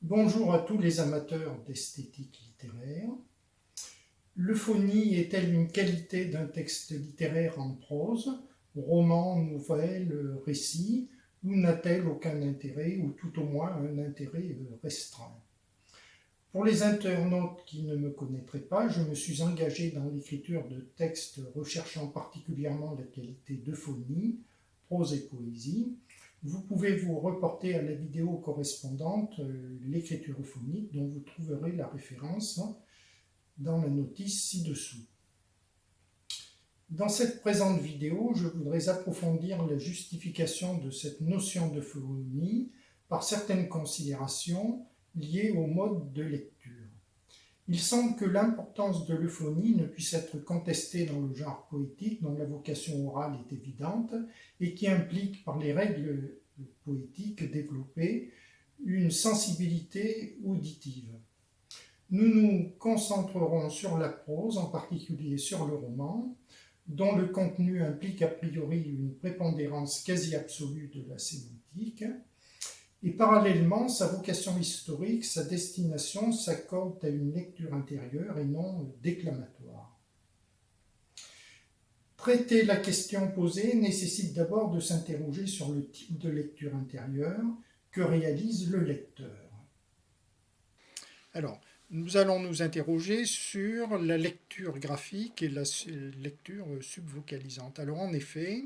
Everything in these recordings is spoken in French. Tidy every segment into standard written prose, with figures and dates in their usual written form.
Bonjour à tous les amateurs d'esthétique littéraire. L'euphonie est-elle une qualité d'un texte littéraire en prose, roman, nouvelle, récit, ou n'a-t-elle aucun intérêt, ou tout au moins un intérêt restreint? Pour les internautes qui ne me connaîtraient pas, je me suis engagé dans l'écriture de textes recherchant particulièrement la qualité d'euphonie, prose et poésie. Vous pouvez vous reporter à la vidéo correspondante, l'écriture euphonique, dont vous trouverez la référence dans la notice ci-dessous. Dans cette présente vidéo, je voudrais approfondir la justification de cette notion d'euphonie par certaines considérations liées au mode de lecture. Il semble que l'importance de l'euphonie ne puisse être contestée dans le genre poétique dont la vocation orale est évidente et qui implique par les règles poétiques développées une sensibilité auditive. Nous nous concentrerons sur la prose, en particulier sur le roman, dont le contenu implique a priori une prépondérance quasi absolue de la sémantique, et parallèlement, sa vocation historique, sa destination s'accorde à une lecture intérieure et non déclamatoire. Traiter la question posée nécessite d'abord de s'interroger sur le type de lecture intérieure que réalise le lecteur. Alors, nous allons nous interroger sur la lecture graphique et la lecture subvocalisante. Alors, en effet,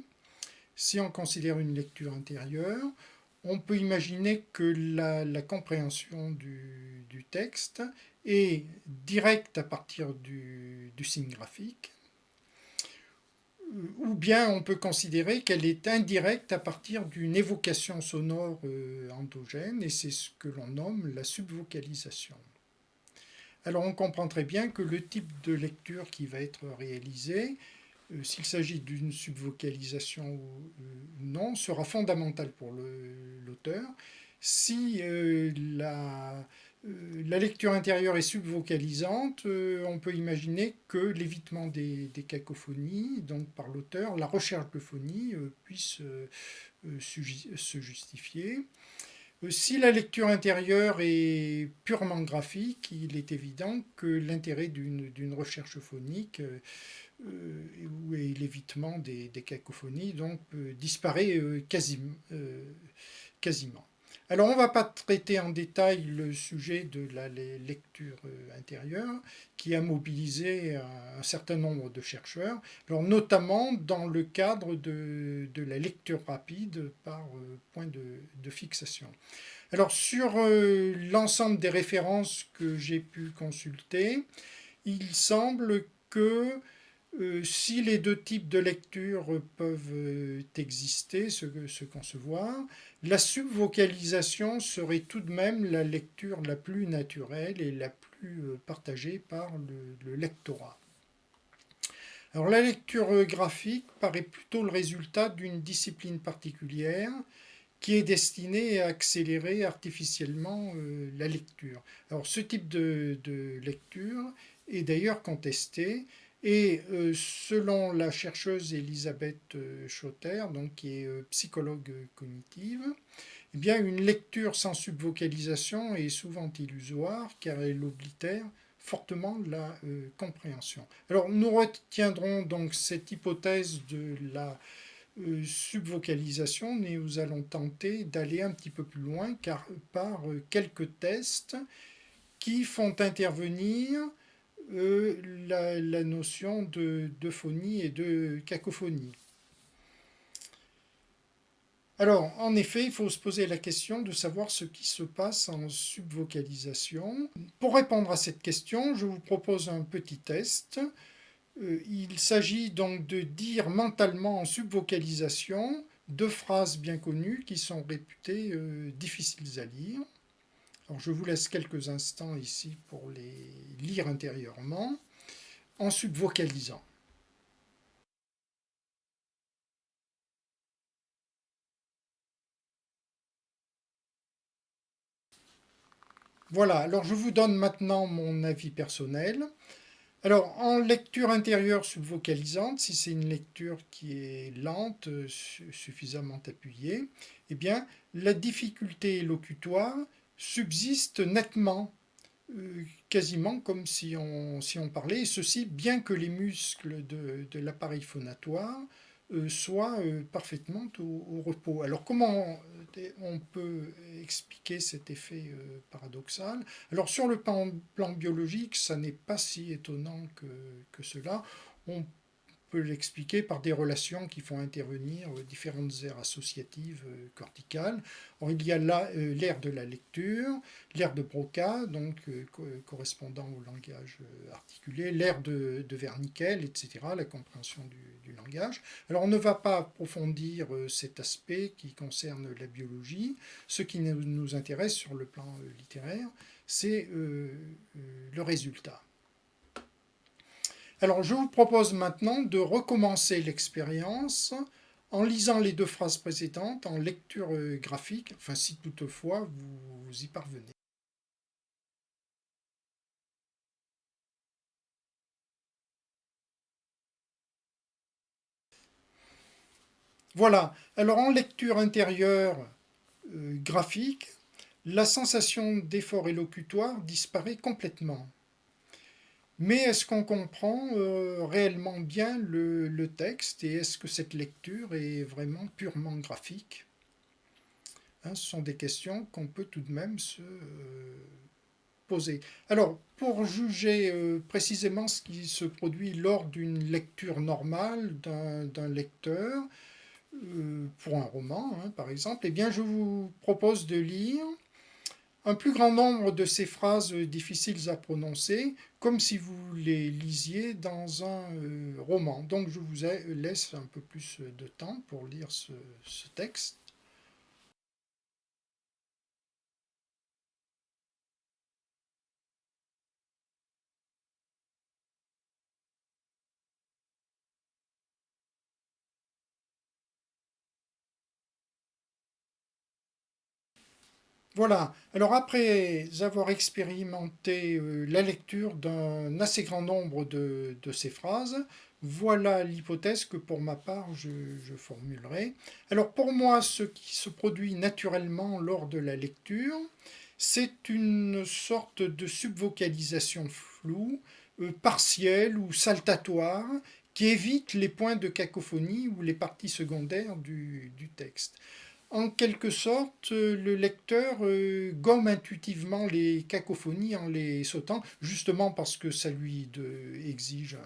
si on considère une lecture intérieure, on peut imaginer que la compréhension du texte est directe à partir du signe graphique, ou bien on peut considérer qu'elle est indirecte à partir d'une évocation sonore endogène, et c'est ce que l'on nomme la subvocalisation. Alors on comprend très bien que le type de lecture qui va être réalisé, s'il s'agit d'une subvocalisation ou non, sera fondamental pour l'auteur. Si la lecture intérieure est subvocalisante, on peut imaginer que l'évitement des cacophonies, donc par l'auteur, la recherche d'euphonie puisse se justifier. Si la lecture intérieure est purement graphique, il est évident que l'intérêt d'une recherche phonique et l'évitement des cacophonies donc, disparaît quasiment. Alors on ne va pas traiter en détail le sujet de la lecture intérieure qui a mobilisé un certain nombre de chercheurs, alors notamment dans le cadre de la lecture rapide par point de fixation. Alors sur l'ensemble des références que j'ai pu consulter, il semble que si les deux types de lecture peuvent exister, se concevoir, la subvocalisation serait tout de même la lecture la plus naturelle et la plus partagée par le lectorat. Alors la lecture graphique paraît plutôt le résultat d'une discipline particulière qui est destinée à accélérer artificiellement la lecture. Alors ce type de lecture est d'ailleurs contesté et selon la chercheuse Elisabeth Schotter, donc, qui est psychologue cognitive, eh bien, une lecture sans subvocalisation est souvent illusoire car elle oblitère fortement la compréhension. Alors nous retiendrons donc cette hypothèse de la subvocalisation, mais nous allons tenter d'aller un petit peu plus loin car par quelques tests qui font intervenir la notion d'euphonie et de cacophonie. Alors, en effet, il faut se poser la question de savoir ce qui se passe en subvocalisation. Pour répondre à cette question, je vous propose un petit test. Il s'agit donc de dire mentalement en subvocalisation deux phrases bien connues qui sont réputées difficiles à lire. Alors je vous laisse quelques instants ici pour les lire intérieurement en subvocalisant. Voilà, alors je vous donne maintenant mon avis personnel. Alors, en lecture intérieure subvocalisante, si c'est une lecture qui est lente, suffisamment appuyée, eh bien, la difficulté élocutoire subsiste nettement, quasiment comme si on parlait, et ceci bien que les muscles de l'appareil phonatoire soient parfaitement au repos. Alors comment on peut expliquer cet effet paradoxal? Alors sur le plan biologique, ça n'est pas si étonnant que cela. On peut l'expliquer par des relations qui font intervenir différentes aires associatives corticales. Or, il y a l'aire de la lecture, l'aire de Broca, donc correspondant au langage articulé, l'aire de Wernickel, etc., la compréhension du langage. Alors, on ne va pas approfondir cet aspect qui concerne la biologie. Ce qui nous intéresse sur le plan littéraire, c'est le résultat. Alors je vous propose maintenant de recommencer l'expérience en lisant les deux phrases précédentes en lecture graphique, enfin si toutefois vous y parvenez. Voilà, alors en lecture intérieure graphique, la sensation d'effort élocutoire disparaît complètement. Mais est-ce qu'on comprend réellement bien le texte et est-ce que cette lecture est vraiment purement graphique? Ce sont des questions qu'on peut tout de même se poser. Alors, pour juger précisément ce qui se produit lors d'une lecture normale d'un lecteur, pour un roman par exemple, eh bien je vous propose de lire un plus grand nombre de ces phrases difficiles à prononcer, comme si vous les lisiez dans un roman. Donc je vous laisse un peu plus de temps pour lire ce texte. Voilà. Alors après avoir expérimenté la lecture d'un assez grand nombre de ces phrases, voilà l'hypothèse que pour ma part je formulerai. Alors pour moi, ce qui se produit naturellement lors de la lecture, c'est une sorte de subvocalisation floue, partielle ou saltatoire, qui évite les points de cacophonie ou les parties secondaires du texte. En quelque sorte, le lecteur gomme intuitivement les cacophonies en les sautant, justement parce que ça lui exige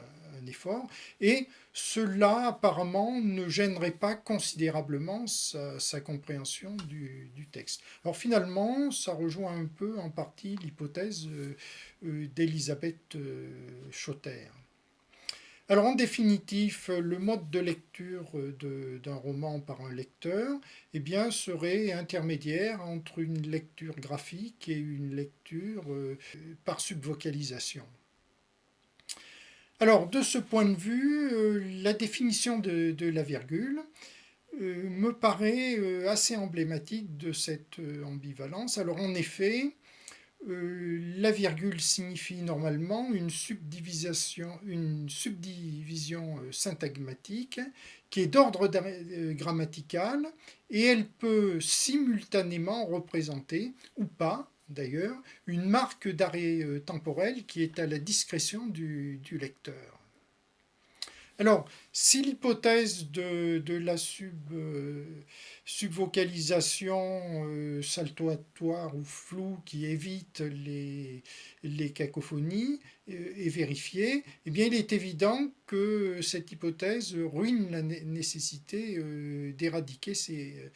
un effort, et cela apparemment ne gênerait pas considérablement sa compréhension du texte. Alors finalement, ça rejoint un peu en partie l'hypothèse d'Elisabeth Schotter. Alors en définitif, le mode de lecture d'un roman par un lecteur eh bien, serait intermédiaire entre une lecture graphique et une lecture par subvocalisation. Alors de ce point de vue, la définition de la virgule me paraît assez emblématique de cette ambivalence. Alors en effet, la virgule signifie normalement une subdivision syntagmatique qui est d'ordre grammatical et elle peut simultanément représenter, ou pas d'ailleurs, une marque d'arrêt temporel qui est à la discrétion du lecteur. Alors, si l'hypothèse de la subvocalisation saltatoire ou floue qui évite les cacophonies est vérifiée, eh bien, il est évident que cette hypothèse ruine la nécessité d'éradiquer ces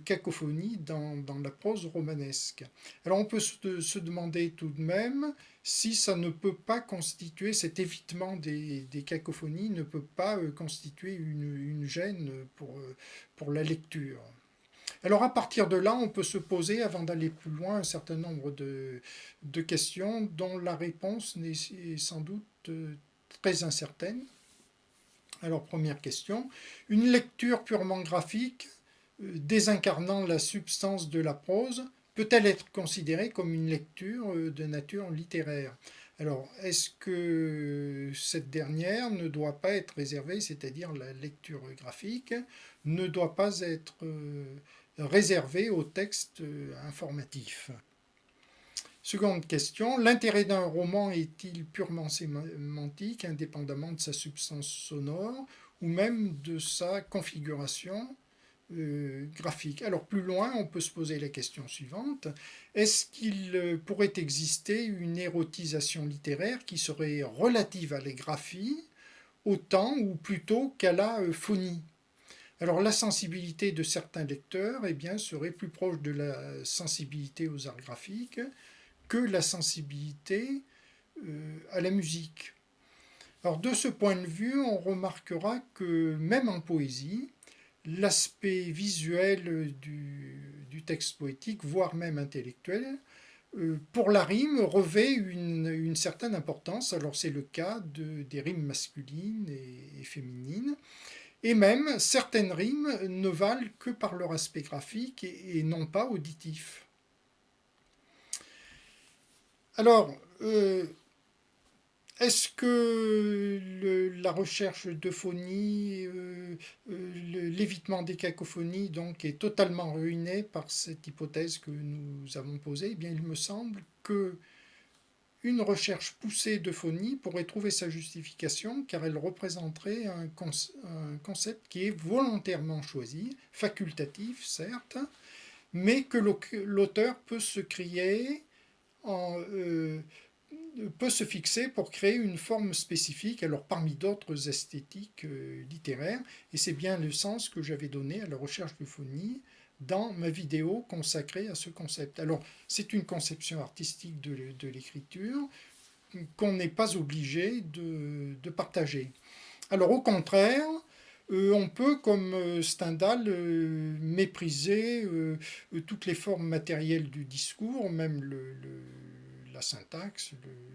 cacophonie dans la prose romanesque. Alors on peut se demander tout de même si ça ne peut pas constituer, cet évitement des cacophonies ne peut pas constituer une gêne pour la lecture. Alors à partir de là, on peut se poser, avant d'aller plus loin, un certain nombre de questions dont la réponse est sans doute très incertaine. Alors première question, une lecture purement graphique désincarnant la substance de la prose, peut-elle être considérée comme une lecture de nature littéraire? Alors, est-ce que cette dernière ne doit pas être réservée, c'est-à-dire la lecture graphique, ne doit pas être réservée au texte informatif? Seconde question, l'intérêt d'un roman est-il purement sémantique, indépendamment de sa substance sonore ou même de sa configuration graphique? Alors plus loin, on peut se poser la question suivante. Est-ce qu'il pourrait exister une érotisation littéraire qui serait relative à la graphie autant ou plutôt qu'à la phonie? Alors la sensibilité de certains lecteurs eh bien, serait plus proche de la sensibilité aux arts graphiques que la sensibilité à la musique. Alors de ce point de vue, on remarquera que même en poésie, l'aspect visuel du texte poétique, voire même intellectuel, pour la rime revêt une certaine importance. Alors c'est le cas des rimes masculines et féminines. Et même certaines rimes ne valent que par leur aspect graphique et non pas auditif. Alors, est-ce que la recherche de phonie, l'évitement des cacophonies donc, est totalement ruiné par cette hypothèse que nous avons posée? Eh bien, il me semble que une recherche poussée de phonie pourrait trouver sa justification car elle représenterait un concept qui est volontairement choisi, facultatif certes, mais que l'auteur peut se créer peut se fixer pour créer une forme spécifique, alors parmi d'autres esthétiques littéraires, et c'est bien le sens que j'avais donné à la recherche de phonie dans ma vidéo consacrée à ce concept. Alors, c'est une conception artistique de l'écriture qu'on n'est pas obligé de partager. Alors, au contraire, on peut, comme Stendhal, mépriser toutes les formes matérielles du discours, même la syntaxe,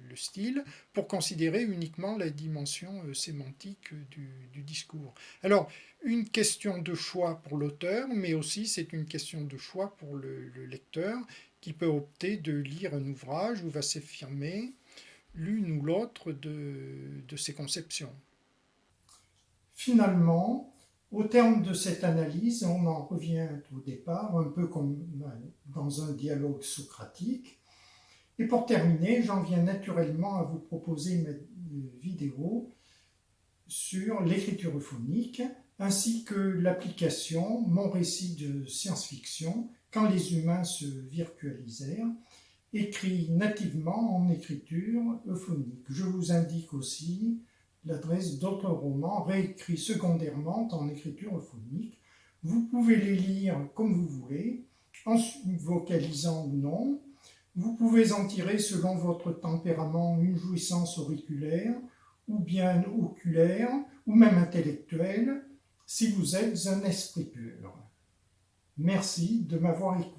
le style, pour considérer uniquement la dimension sémantique du discours. Alors, une question de choix pour l'auteur, mais aussi c'est une question de choix pour le lecteur, qui peut opter de lire un ouvrage où va s'affirmer l'une ou l'autre de ces conceptions. Finalement, au terme de cette analyse, on en revient au départ, un peu comme dans un dialogue socratique. Et pour terminer, j'en viens naturellement à vous proposer une vidéo sur l'écriture euphonique, ainsi que l'application Mon récit de science-fiction, quand les humains se virtualisèrent, écrit nativement en écriture euphonique. Je vous indique aussi l'adresse d'autres romans réécrits secondairement en écriture euphonique. Vous pouvez les lire comme vous voulez, en vocalisant ou non. Vous pouvez en tirer selon votre tempérament une jouissance auriculaire, ou bien oculaire, ou même intellectuelle, si vous êtes un esprit pur. Merci de m'avoir écouté.